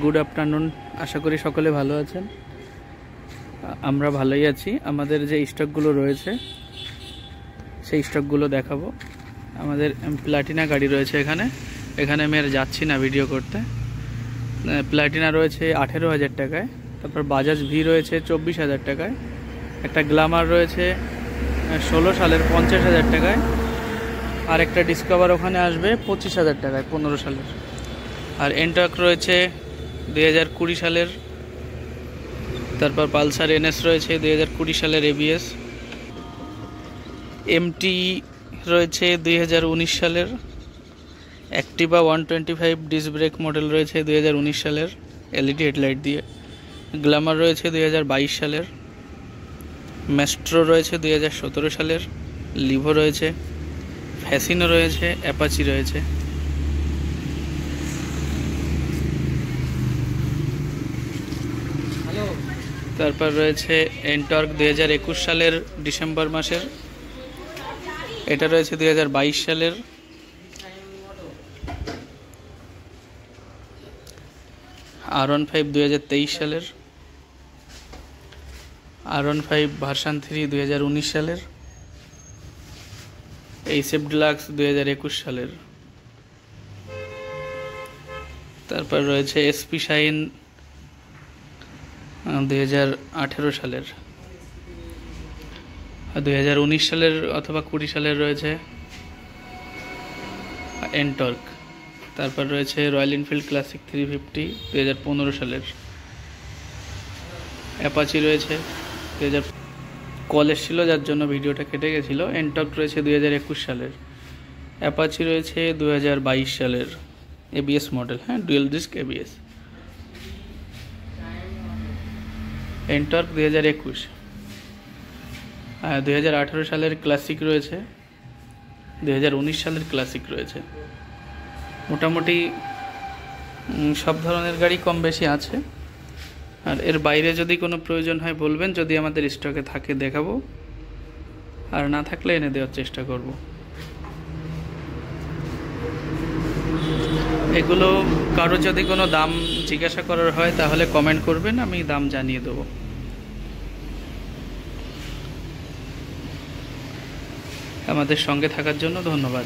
Good afternoon. আশা করি সকলে ভালো আছেন। আমরা ভালোই আছি। আমাদের যে স্টকগুলো রয়েছে সেই স্টকগুলো দেখাবো। আমাদের প্লাটিনা গাড়ি রয়েছে এখানে আমি আর যাচ্ছি না ভিডিও করতে। প্লাটিনা রয়েছে 18,000 টাকায়। তারপর বাজাজ ভি রয়েছে 24,000 টাকায়। একটা গ্ল্যামার রয়েছে 16 সালের 50,000 টাকায়। আর একটা ডিসকভার ওখানে আসবে 25,000 টাকায় 15 সালের। আর এন্টর্ক রয়েছে 2020 সালের। তারপর পালসার এনএস রয়েছে 2020 সালের এবিএস। এমটি রয়েছে 2019 সালের। অ্যাক্টিভা 125 ডিস্ক ব্রেক মডেল রয়েছে 2019 সালের এলইডি হেডলাইট দিয়ে। গ্ল্যামার রয়েছে 2022 সালের। ম্যাস্ট্রো রয়েছে 2017 সালের। লিভো রয়েছে, ফ্যাসিনো রয়েছে, অ্যাপাচি রয়েছে। তারপর রয়েছে এন্টর্ক 2021 সালের ডিসেম্বর মাসের। এটা রয়েছে 2022 সালের। R15 2023 সালের। R15 ভার্সন 3 2019 সালের। এইচএফ ডিলাক্স 2021 সালের। তারপর রয়েছে এসপি শাইন 2018 সালের। 2019 সালের অথবা 20 সালের রয়েছে এন্টর্ক। তারপর রয়েছে রয়্যাল এনফিল্ড ক্লাসিক 350 2015 সালের। অ্যাপাচি রয়েছে 2000 কল এসেছিল যার জন্য ভিডিওটা কেটে গেছিলো। এন্টর্ক রয়েছে 2021 সালের। অ্যাপাচি রয়েছে 2022 সালের ABS model, dual disc ABS. Ntorq 2021। 2018 সালের ক্লাসিক রয়েছে, 2019 সালের ক্লাসিক রয়েছে। মোটামুটি সব ধরনের গাড়ি কম বেশি আছে। আর এর বাইরে যদি কোনো প্রয়োজন হয় বলবেন, যদি আমাদের স্টকে থাকে দেখাবো, আর না থাকলে এনে দেওয়ার চেষ্টা করব। এগুলো কারো যদি কোনো দাম জিজ্ঞাসা করার হয় তাহলে কমেন্ট করবেন, আমি দাম জানিয়ে দেবো। আমাদের সঙ্গে থাকার জন্য ধন্যবাদ।